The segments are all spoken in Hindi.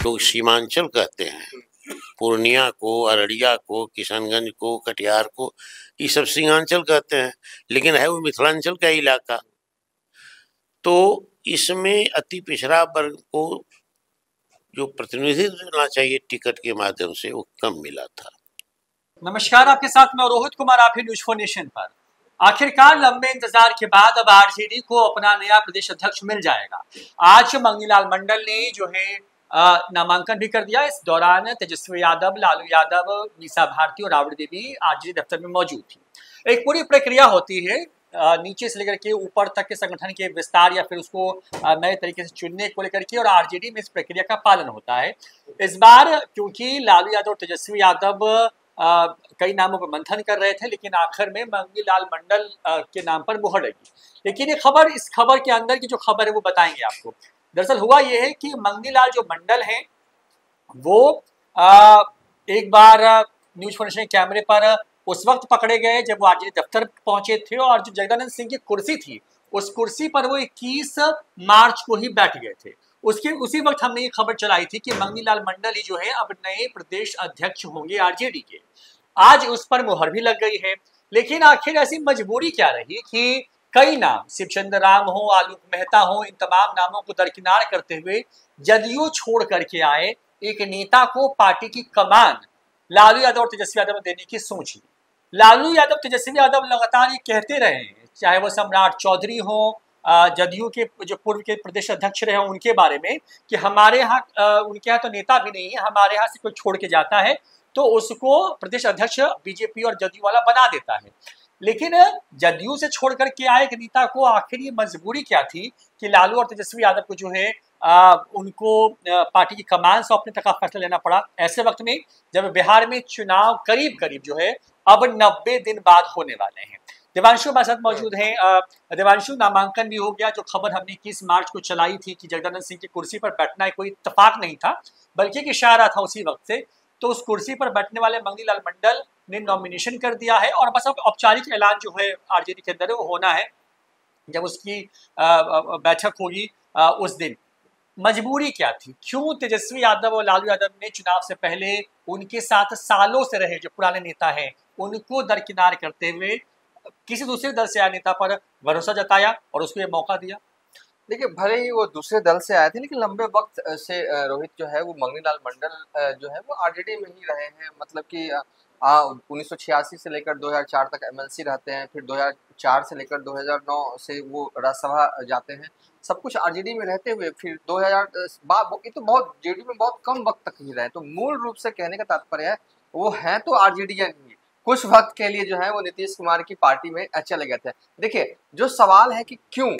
लोग सीमांचल कहते हैं। पूर्णिया को, अररिया को, किशनगंज को, कटिहार को, ये सब सीमांचल कहते हैं, लेकिन है वो मिथिलांचल का इलाका। तो इसमें अति पिछड़ा वर्ग को जो प्रतिनिधित्व मिलना चाहिए टिकट के माध्यम से, वो कम मिला था। नमस्कार, आपके साथ मैं रोहित कुमार, आप ही न्यूज़ फॉर नेशन पर। आखिरकार लंबे इंतजार के बाद अब आरजेडी को अपना नया प्रदेश अध्यक्ष मिल जाएगा। आज मंगनीलाल मंडल ने जो है नामांकन भी कर दिया। इस दौरान तेजस्वी यादव, लालू यादव, मीसा भारती और राबड़ी देवी आरजेडी दफ्तर में मौजूद थी। एक पूरी प्रक्रिया होती है नीचे से लेकर के ऊपर तक के संगठन के विस्तार या फिर उसको नए तरीके से चुनने को लेकर के, और आरजेडी में इस प्रक्रिया का पालन होता है। इस बार क्योंकि लालू यादव और तेजस्वी यादव कई नामों पर मंथन कर रहे थे, लेकिन आखिर में मंगनीलाल मंडल के नाम पर मुहर लगी। लेकिन इस खबर के अंदर की जो खबर है वो बताएंगे आपको। दरअसल हुआ ये है कि मंगनीलाल जो मंडल हैं वो एक बार न्यूज फॉर कैमरे पर उस वक्त पकड़े गए जब वो आरजेडी दफ्तर पहुंचे थे, और जो जगदानंद सिंह की कुर्सी थी उस कुर्सी पर वो 21 मार्च को ही बैठ गए थे। उसी वक्त हमने ये खबर चलाई थी कि मंगनीलाल मंडल ही जो है अब नए प्रदेश अध्यक्ष होंगे आरजेडी के। आज उस पर मुहर भी लग गई है, लेकिन आखिर ऐसी मजबूरी क्या रही कि कई नाम, शिवचंद्र राम हो, आलोक मेहता हो, इन तमाम नामों को दरकिनार करते हुए जदयू छोड़ करके आए एक नेता को पार्टी की कमान लालू यादव और तेजस्वी यादव देने की सोची। लालू यादव, तेजस्वी यादव लगातार ये कहते रहे हैं, चाहे वो सम्राट चौधरी हो, जदयू के जो पूर्व के प्रदेश अध्यक्ष रहे उनके बारे में, कि हमारे यहाँ उनके यहाँ तो नेता भी नहीं है, हमारे यहाँ से कोई छोड़ के जाता है तो उसको प्रदेश अध्यक्ष बीजेपी और जदयू वाला बना देता है। लेकिन जदयू से छोड़ करके आए एक नेता को आखिर ये मजबूरी क्या थी कि लालू और तेजस्वी यादव को जो है उनको पार्टी की कमान सौंपने तक का फैसला लेना पड़ा। ऐसे वक्त में जब बिहार में चुनाव करीब करीब जो है अब 90 दिन बाद होने वाले हैं। देवांशु हमारे साथ मौजूद हैं। देवांशु, नामांकन भी हो गया। जो खबर हमने 21 मार्च को चलाई थी कि जगदानंद सिंह की कुर्सी पर बैठना कोई इत्तेफाक नहीं था, बल्कि एक इशारा था उसी वक्त से, तो उस कुर्सी पर बैठने वाले मंगनीलाल मंडल ने नॉमिनेशन कर दिया है, और बस अब औपचारिक ऐलान जो है आरजेडी के अंदर वो होना है जब उसकी बैठक होगी उस दिन। मजबूरी क्या थी? क्यों तेजस्वी यादव और लालू यादव ने चुनाव से पहले उनके साथ सालों से रहे जो पुराने नेता हैं उनको दरकिनार करते हुए किसी दूसरे दल से आए नेता पर भरोसा जताया और उसको ये मौका दिया? देखिए, भले ही वो दूसरे दल से आए थे, लेकिन लंबे वक्त से रोहित जो है वो मंगनीलाल मंडल जो है वो आरजेडी में ही रहे हैं। मतलब कि 1986 से लेकर 2004 तक एमएलसी रहते हैं, फिर 2004 से लेकर 2009 से वो राज्यसभा जाते हैं। सब कुछ आरजेडी में रहते हुए फिर 2000 ये तो बहुत जेडी में बहुत कम वक्त तक ही रहे। तो मूल रूप से कहने का तात्पर्य है वो हैं तो आरजेडीएन ही, कुछ वक्त के लिए जो है वो नीतीश कुमार की पार्टी में चले गए थे। देखिए, जो सवाल है कि क्यों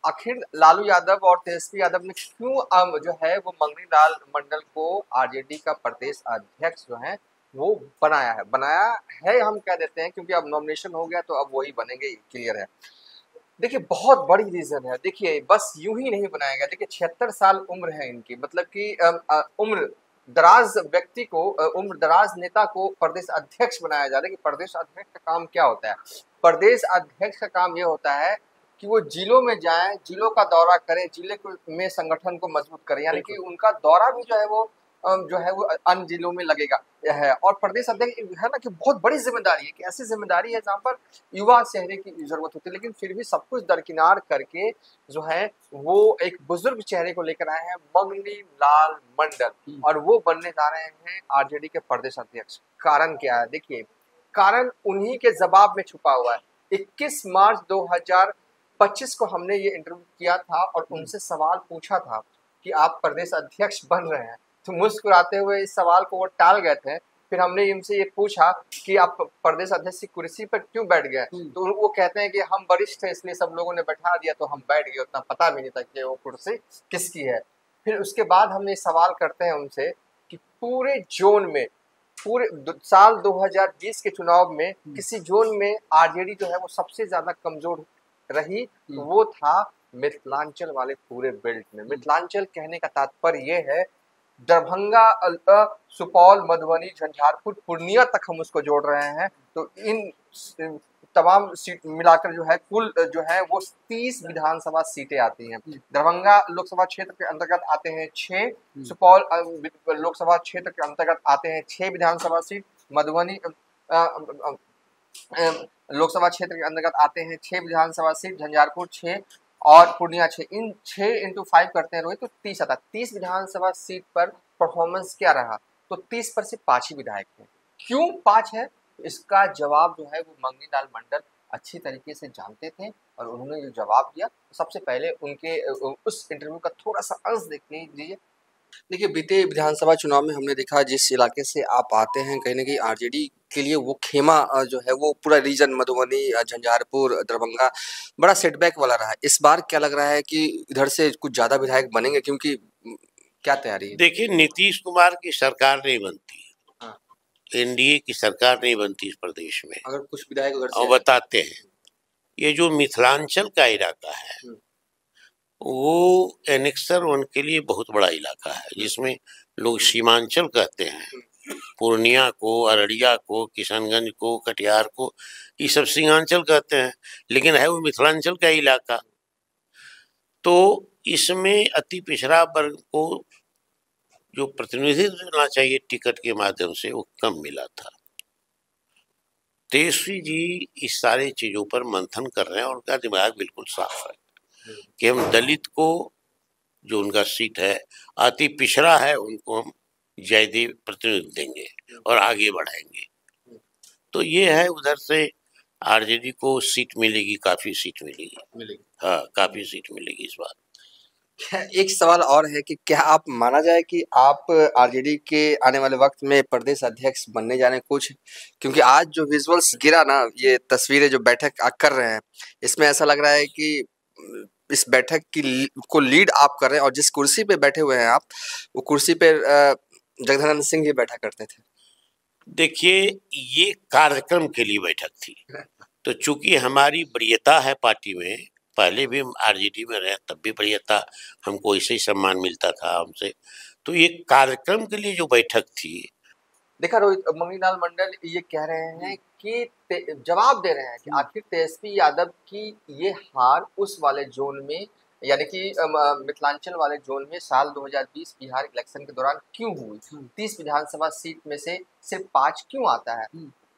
आखिर लालू यादव और तेजस्वी यादव ने क्यों जो है वो मंगनीलाल मंडल को आरजेडी का प्रदेश अध्यक्ष जो है वो बनाया है हम कह देते हैं, क्योंकि अब नॉमिनेशन हो गया तो अब वही बनेंगे, क्लियर है। देखिए, बहुत बड़ी रीजन है। देखिए, बस यूं ही नहीं बनाया गया। देखिए, 76 साल उम्र है इनकी, मतलब कि उम्र दराज व्यक्ति को, उम्र दराज नेता को प्रदेश अध्यक्ष बनाया जा रहा है। कि प्रदेश अध्यक्ष का काम क्या होता है? प्रदेश अध्यक्ष का काम ये होता है कि वो जिलों में जाएं, जिलों का दौरा करें, जिले में संगठन को मजबूत करें, यानी कि उनका दौरा भी जो है वो अन्य जिलों में लगेगा है। और प्रदेश अध्यक्ष है ना कि बहुत बड़ी जिम्मेदारी है, कि ऐसी जिम्मेदारी है जहाँ पर युवा चेहरे की जरूरत होती है, लेकिन फिर भी सब कुछ दरकिनार करके जो है वो एक बुजुर्ग चेहरे को लेकर आए हैं मंगनीलाल मंडल, और वो बनने जा रहे हैं आरजेडी के प्रदेश अध्यक्ष। कारण क्या है? देखिए, कारण उन्हीं के जवाब में छुपा हुआ है। 21 मार्च 2025 को हमने ये इंटरव्यू किया था और उनसे सवाल पूछा था कि आप प्रदेश अध्यक्ष बन रहे हैं, तो मुस्कुराते हुए इस सवाल को वो टाल गए थे। फिर हमने इनसे ये पूछा कि आप प्रदेश अध्यक्ष की कुर्सी पर क्यों बैठ गए, तो वो कहते हैं कि हम वरिष्ठ थे इसलिए सब लोगों ने बैठा दिया तो हम बैठ गए, उतना पता भी नहीं था कि वो कुर्सी किसकी है। फिर उसके बाद हमने सवाल करते हैं उनसे कि पूरे जोन में, पूरे साल 2020 के चुनाव में किसी जोन में आरजेडी जो है वो सबसे ज्यादा कमजोर रही, तो वो था मिथिलांचल वाले पूरे बेल्ट में। मिथिलांचल कहने का तात्पर्य ये है दरभंगा, सुपौल, मधुबनी, झंझारपुर, पूर्णिया तक हम उसको जोड़ रहे हैं। तो इन तमाम सीट मिलाकर जो है कुल जो है वो 30 विधानसभा सीटें आती हैं। दरभंगा लोकसभा क्षेत्र के अंतर्गत आते हैं 6, सुपौल लोकसभा क्षेत्र के अंतर्गत आते हैं 6 विधानसभा सीट, मधुबनी लोकसभा क्षेत्र के अंतर्गत आते हैं 6 विधानसभा सीट, झंझारपुर 6 और पूर्णिया 6। इन 6 इंटू 5 करते हैं रोहित तो 30 आता है। 30 विधानसभा सीट पर परफॉर्मेंस क्या रहा? तो 30 पर से 5 ही विधायक हैं। क्यों 5 है? इसका जवाब जो है वो मंगनी लाल मंडल अच्छी तरीके से जानते थे और उन्होंने जो जवाब दिया, सबसे पहले उनके उस इंटरव्यू का थोड़ा सा अंश देख लीजिए। देखिए, बीते विधानसभा चुनाव में हमने देखा जिस इलाके से आप आते हैं कहीं ना कहीं आरजेडी के लिए वो खेमा जो है वो पूरा रीजन मधुबनी, झंझारपुर, दरभंगा बड़ा सेटबैक वाला रहा है। इस बार क्या लग रहा है कि इधर से कुछ ज्यादा विधायक बनेंगे, क्योंकि क्या तैयारी है? देखिए, नीतीश कुमार की सरकार नहीं बनती, हाँ। एनडीए की सरकार नहीं बनती इस प्रदेश में। अगर कुछ विधायक उधर और से बताते हैं, ये जो मिथिलांचल का इलाका है वो एनेक्सर उनके लिए बहुत बड़ा इलाका है, जिसमें लोग सीमांचल कहते हैं। पूर्णिया को, अररिया को, किशनगंज को, कटिहार को, ये सब सीमांचल कहते हैं, लेकिन है वो मिथिलांचल का इलाका। तो इसमें अति पिछड़ा वर्ग को जो प्रतिनिधित्व मिलना चाहिए टिकट के माध्यम से वो कम मिला था। तेजस्वी जी इस सारे चीजों पर मंथन कर रहे हैं और उनका दिमाग बिल्कुल साफ है कि हम दलित को, जो उनका सीट है अति पिछड़ा है, उनको हम ज्यादा प्रतिनिधित्व देंगे और आगे बढ़ाएंगे। तो ये है, उधर से आरजेडी को सीट मिलेगी, काफी सीट मिलेगी। हाँ, काफी सीट मिलेगी इस बार। एक सवाल और है कि क्या आप माना जाए कि आप आरजेडी के आने वाले वक्त में प्रदेश अध्यक्ष बनने जा रहे हैं कुछ? क्योंकि आज जो विजुअल्स गिरा ना, ये तस्वीरें जो बैठक आप कर रहे हैं, इसमें ऐसा लग रहा है कि इस बैठक की को लीड आप कर रहे हैं और जिस कुर्सी पे बैठे हुए हैं आप, वो कुर्सी पे जगदानंद सिंह जी बैठा करते थे। देखिए, ये कार्यक्रम के लिए बैठक थी, तो चूंकि हमारी वरीयता है पार्टी में, पहले भी हम आरजेडी में रहे तब भी वरीयता, हमको ऐसे ही सम्मान मिलता था हमसे, तो ये कार्यक्रम के लिए जो बैठक थी। देखा रोहित, मंगनी लाल मंडल ये कह रहे हैं कि जवाब दे रहे हैं कि आखिर तेजस्वी यादव की ये हार उस वाले जोन में, यानी कि मिथिलांचल वाले जोन में साल 2020 बिहार इलेक्शन के दौरान क्यों हुई? 30 विधानसभा सीट में से सिर्फ 5 क्यों आता है?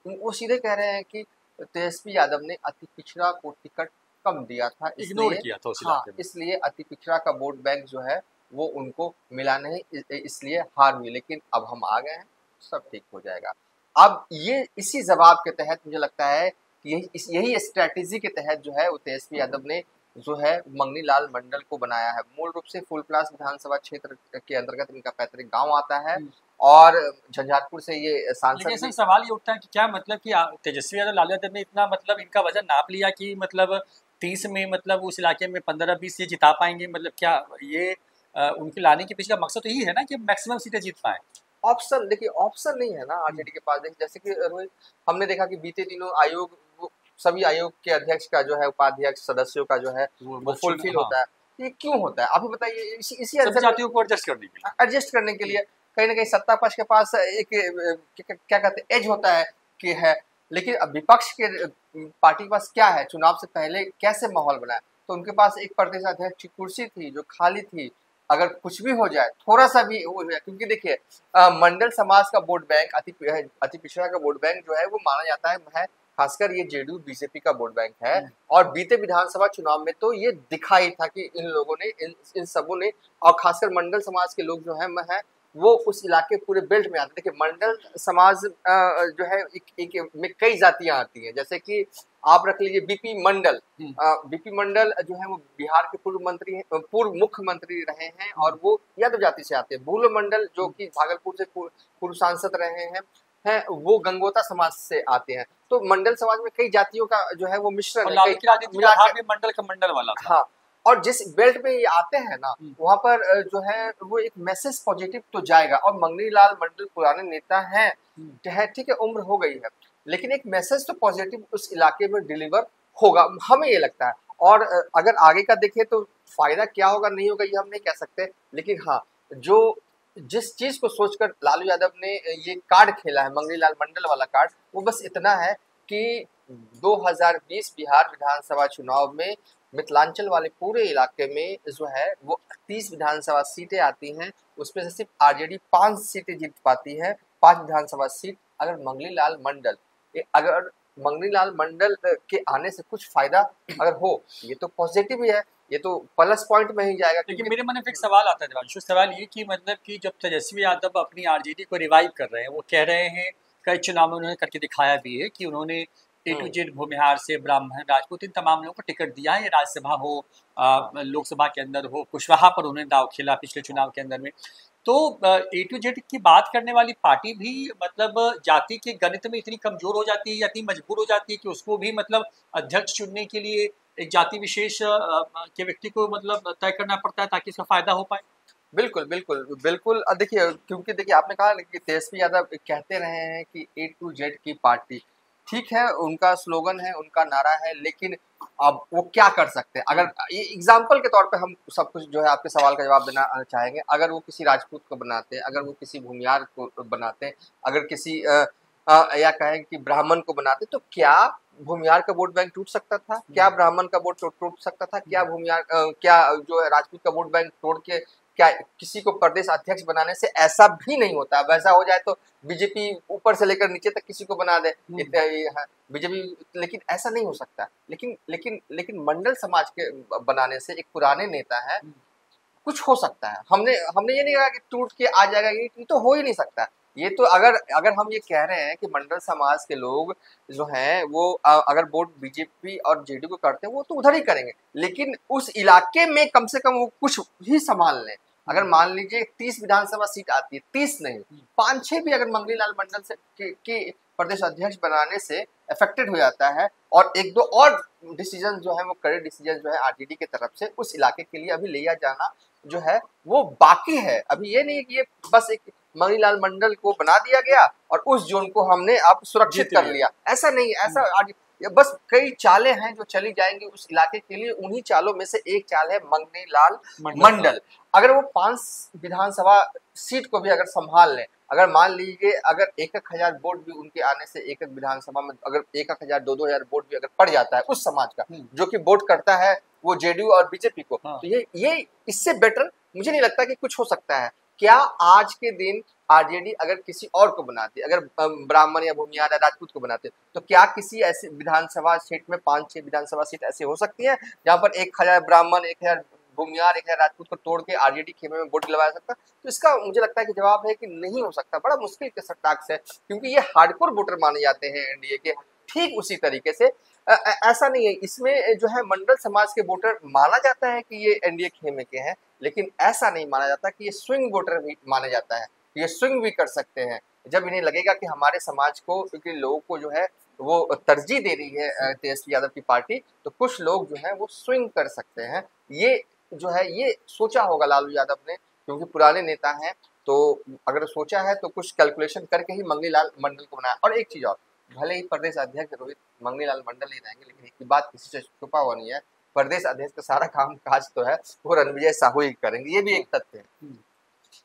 वो सीधे कह रहे हैं कि तेजस्वी यादव ने अति पिछड़ा को टिकट कम दिया था, इग्नोर किया था उस इलाके में। इसलिए अति पिछड़ा का वोट बैंक जो है वो उनको मिला नहीं, इसलिए हार हुई। लेकिन अब हम आ गए हैं, सब ठीक हो जाएगा। अब ये इसी जवाब के तहत मुझे लगता है कि यही स्ट्रैटेजी के तहत जो है वो तेजस्वी यादव ने जो है मंगनी लाल मंडल को बनाया है। मूल रूप से फुलपलास विधानसभा क्षेत्र के अंतर्गत इनका पैतृक गांव आता है और झंझारपुर से ये सांसद। लेकिन सवाल ये उठता है कि क्या मतलब कि तेजस्वी यादव, लालू यादव ने इतना मतलब इनका वजन नाप लिया कि मतलब 30 में मतलब उस इलाके में 15-20 ये जिता पाएंगे? मतलब क्या ये उनके लाने के पीछे का मकसद तो यही है ना कि मैक्सिमम सीटें जीत पाए? ऑप्शन, देखिए ऑप्शन नहीं है ना आरजेडी के पास। देखिए, जैसे कि रोहित, हमने देखा कि बीते दिनों आयोग, सभी आयोग के अध्यक्ष का जो है, उपाध्यक्ष सदस्यों का जो है वो फुलफिल होता है। ये क्यों होता है? अभी बताइए। इसी जातियों को एडजस्ट करने के लिए कहीं ना कहीं सत्ता पक्ष के पास एक क्या कहते हैं एज होता है कि है, लेकिन विपक्ष के पार्टी के पास क्या है? चुनाव से पहले कैसे माहौल बना है? तो उनके पास एक प्रदेश अध्यक्ष की कुर्सी थी जो खाली थी। अगर कुछ भी हो जाए, थोड़ा सा भी हो जाए, क्योंकि देखिए मंडल समाज का वोट बैंक, अति पिछड़ा का वोट बैंक जो है वो माना जाता है खासकर ये जेडीयू बीजेपी का वोट बैंक है। और बीते विधानसभा चुनाव में तो ये दिखाई था कि इन लोगों ने, इन सबों ने, और खासकर मंडल समाज के लोग जो है वो उस इलाके पूरे बेल्ट में आते। देखिए, मंडल समाज जो है एक में कई जातियां आती हैं, जैसे कि आप रख लीजिए बीपी मंडल। बीपी मंडल जो है वो बिहार के पूर्व मुख्यमंत्री रहे हैं और वो यादव जाति से आते हैं। बूलो मंडल जो कि भागलपुर से पूर्व सांसद रहे हैं वो गंगोता समाज से आते हैं। तो मंडल समाज में कई जातियों का जो है वो मिश्रण है। मंडल का मंडल वाला था। हाँ, और जिस बेल्ट में ये आते हैं ना, वहाँ पर जो है वो एक मैसेज पॉजिटिव तो जाएगा। और मंगनी लाल मंडल पुराने नेता हैं, ठीक है, उम्र हो गई है, लेकिन एक मैसेज तो पॉजिटिव उस इलाके में डिलीवर होगा, हमें ये लगता है। और अगर आगे का देखें तो फायदा क्या होगा नहीं होगा ये हम नहीं कह सकते, लेकिन हाँ, जो जिस चीज को सोचकर लालू यादव ने ये कार्ड खेला है, मंगनी लाल मंडल वाला कार्ड, वो बस इतना है कि 2020 बिहार विधानसभा चुनाव में मिथिलांचल वाले पूरे इलाके में जो है वो 30 विधानसभा सीटें आती हैं, उसमें से सिर्फ आरजेडी 5 सीटें जीत पाती है। 5 विधानसभा सीट अगर मंगली लाल मंडल के आने से कुछ फायदा अगर हो, ये तो पॉजिटिव ही है, ये तो प्लस पॉइंट में ही जाएगा। लेकिन मेरे मन में एक सवाल आता है देवांशु, सवाल ये कि मतलब कि जब तेजस्वी यादव अपनी आरजेडी को रिवाइव कर रहे हैं, वो कह रहे हैं कई चुनाव में उन्होंने करके दिखाया भी है कि उन्होंने ए टू जेड भूमिहार से ब्राह्मण राजपूत इन तमाम लोगों को टिकट दिया है, राज्यसभा हो लोकसभा के अंदर हो, कुशवाहा पर उन्होंने दाव खेला पिछले चुनाव के अंदर में। तो ए टू जेड की बात करने वाली पार्टी भी मतलब जाति के गणित में इतनी कमजोर हो जाती है या इतनी मजबूर हो जाती है कि उसको भी मतलब अध्यक्ष चुनने के लिए एक जाति विशेष के व्यक्ति को मतलब तय करना पड़ता है ताकि इसका फायदा हो पाए। बिल्कुल बिल्कुल बिल्कुल। देखिए, क्योंकि देखिए आपने कहा कि तेजस्वी यादव कहते रहे हैं कि ए टू जेड की पार्टी, ठीक है, उनका स्लोगन है, उनका नारा है, लेकिन अब वो क्या कर सकते हैं? अगर ये एग्जाम्पल के तौर पे हम सब कुछ जो है आपके सवाल का जवाब देना चाहेंगे। अगर वो किसी राजपूत को बनाते हैं, अगर वो किसी भूमियार को बनाते हैं, अगर किसी या कहें कि ब्राह्मण को बनाते, तो क्या भूमियार का वोट बैंक टूट सकता था? क्या ब्राह्मण का वोट टूट सकता था? क्या भूमियार क्या जो है राजपूत का वोट बैंक तोड़ के क्या किसी को प्रदेश अध्यक्ष बनाने से ऐसा भी नहीं होता? वैसा हो जाए तो बीजेपी ऊपर से लेकर नीचे तक किसी को बना दे बीजेपी, लेकिन ऐसा नहीं हो सकता। लेकिन मंडल समाज के बनाने से एक पुराने नेता है, कुछ हो सकता है। हमने ये नहीं कहा कि टूट के आ जाएगा, ये तो हो ही नहीं सकता। ये तो अगर हम ये कह रहे हैं कि मंडल समाज के लोग जो हैं वो अगर वोट बीजेपी और जेडीयू को करते हैं, वो तो उधर ही करेंगे, लेकिन उस इलाके में कम से कम वो कुछ ही संभाल लें। अगर मान लीजिए 30 विधानसभा सीट आती है, 30 नहीं 5-6 भी अगर मंगली लाल मंडल से के प्रदेश अध्यक्ष बनाने से अफेक्टेड हो जाता है, और 1-2 और डिसीजन जो है वो कड़े डिसीजन जो है आरजेडी की तरफ से उस इलाके के लिए अभी लिया जाना जो है वो बाकी है। अभी ये नहीं कि ये बस एक मंगली लाल मंडल को बना दिया गया और उस जोन को हमने अब सुरक्षित कर लिया, ऐसा नहीं। ऐसा बस कई चालें हैं जो चली जाएंगी उस इलाके के लिए। उन्हीं चालों में से एक चाल है मंगली लाल मंडल। अगर वो 5 विधानसभा सीट को भी अगर संभाल लें, अगर मान लीजिए अगर 1,000 वोट भी उनके आने से एक विधानसभा में अगर 1,000 2,000 वोट भी अगर पड़ जाता है उस समाज का जो कि वोट करता है वो जेडीयू और बीजेपी को, तो ये इससे बेटर मुझे नहीं लगता कि कुछ हो सकता है। क्या आज के दिन आरजेडी अगर किसी और को बनाती, अगर ब्राह्मण या भूमियार या राजपूत को बनाते, तो क्या किसी ऐसी विधानसभा सीट में 5-6 विधानसभा सीट ऐसी हो सकती है जहां पर 1,000 ब्राह्मण, 1,000 भूमियार, 1,000 राजपूत को तोड़ के आरजेडी खेमे में वोट दिलवाया सकता? तो इसका मुझे लगता है कि जवाब है कि नहीं हो सकता, बड़ा मुश्किल के टास्क है, क्योंकि ये हार्डकोर वोटर माने जाते हैं एनडीए के। ठीक उसी तरीके से ऐसा नहीं है, इसमें जो है मंडल समाज के वोटर माना जाता है कि ये एनडीए खेमे के हैं, लेकिन ऐसा नहीं माना जाता कि ये स्विंग वोटर भी माना जाता है, ये स्विंग भी कर सकते हैं। जब इन्हें लगेगा कि हमारे समाज को, क्योंकि लोगों को जो है वो तरजीह दे रही है तेजस्वी यादव की पार्टी, तो कुछ लोग जो है वो स्विंग कर सकते हैं। ये जो है ये सोचा होगा लालू यादव ने, क्योंकि पुराने नेता हैं, तो अगर सोचा है तो कुछ कैलकुलेशन करके ही मंगली लाल मंडल को बनाया। और एक चीज और, भले ही प्रदेश अध्यक्ष रोहित मंगली लाल मंडल ही रहेंगे, लेकिन एक बात किसी से छुपा हुआ नहीं है, प्रदेश अध्यक्ष का सारा काम काज तो है वो रणविजय साहू ही करेंगे, ये भी एक तथ्य है।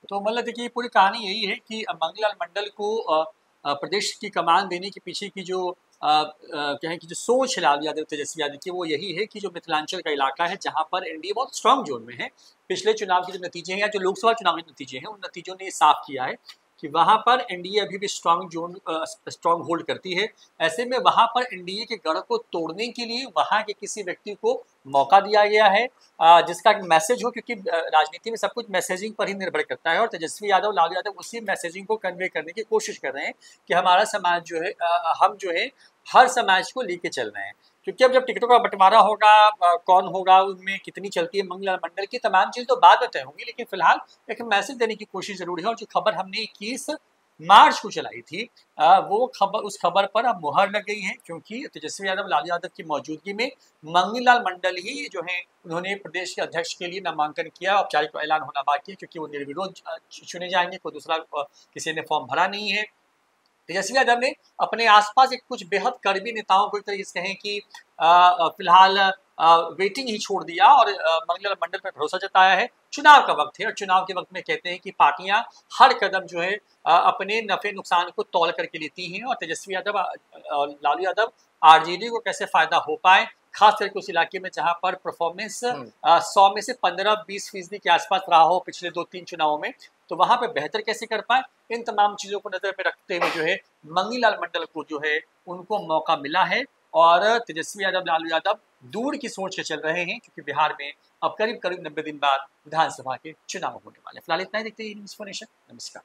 तो मतलब देखिए पूरी कहानी यही है कि मंगली लाल मंडल को प्रदेश की कमान देने के पीछे की जो कहें कि जो सोच है लालू यादव, तेजस्वी यादव की, वो यही है कि जो मिथिलांचल का इलाका है जहां पर एनडीए बहुत स्ट्रांग जोन में है। पिछले चुनाव के जो नतीजे हैं या जो लोकसभा चुनाव के नतीजे हैं, उन नतीजों ने ये साफ किया है कि वहां पर एनडीए अभी भी स्ट्रांग होल्ड करती है। ऐसे में वहां पर एनडीए के गढ़ को तोड़ने के लिए वहां के किसी व्यक्ति को मौका दिया गया है, जिसका एक मैसेज हो, क्योंकि राजनीति में सब कुछ मैसेजिंग पर ही निर्भर करता है, और तेजस्वी यादव, लालू यादव उसी मैसेजिंग को कन्वे करने की कोशिश कर रहे हैं कि हमारा समाज जो है, हम जो है हर समाज को लेके चल रहे हैं। क्योंकि अब जब टिकटों का बंटवारा होगा, कौन होगा, उनमें कितनी चलती है मंगली लाल मंडल की, तमाम चीज़ तो बाद में तय होंगी, लेकिन फिलहाल एक मैसेज देने की कोशिश जरूरी है। और जो खबर हमने 21 मार्च को चलाई थी, वो खबर, उस खबर पर अब मुहर लग गई है, क्योंकि तेजस्वी यादव, लालू यादव की मौजूदगी में मंगली लाल मंडल ही जो है उन्होंने प्रदेश के अध्यक्ष के लिए नामांकन किया। औपचारिक ऐलान होना बाकी है, क्योंकि वो निर्विरोध चुने जाएंगे, कोई दूसरा किसी ने फॉर्म भरा नहीं है। तेजस्वी यादव ने अपने आसपास एक कुछ बेहद करीबी नेताओं को एक तरीके से कहें कि फिलहाल वेटिंग ही छोड़ दिया और मंगल मंडल पर भरोसा जताया है। चुनाव का वक्त है और चुनाव के वक्त में कहते हैं कि पार्टियां हर कदम जो है अपने नफे नुकसान को तौल करके लेती हैं और तेजस्वी यादव लालू यादव आरजेडी को कैसे फायदा हो पाए, खास करके उस इलाके में जहां पर परफॉर्मेंस 100 में से 15-20% के आसपास रहा हो पिछले 2-3 चुनावों में, तो वहां पे बेहतर कैसे कर पाए, इन तमाम चीजों को नजर में रखते हुए जो है मंगीलाल मंडल को जो है उनको मौका मिला है और तेजस्वी यादव लालू यादव दूर की सोच से चल रहे हैं क्योंकि बिहार में अब करीब करीब 90 दिन बाद विधानसभा के चुनाव होने वाले। फिलहाल इतना ही, देखते हैं न्यूज़4नेशन। नमस्कार।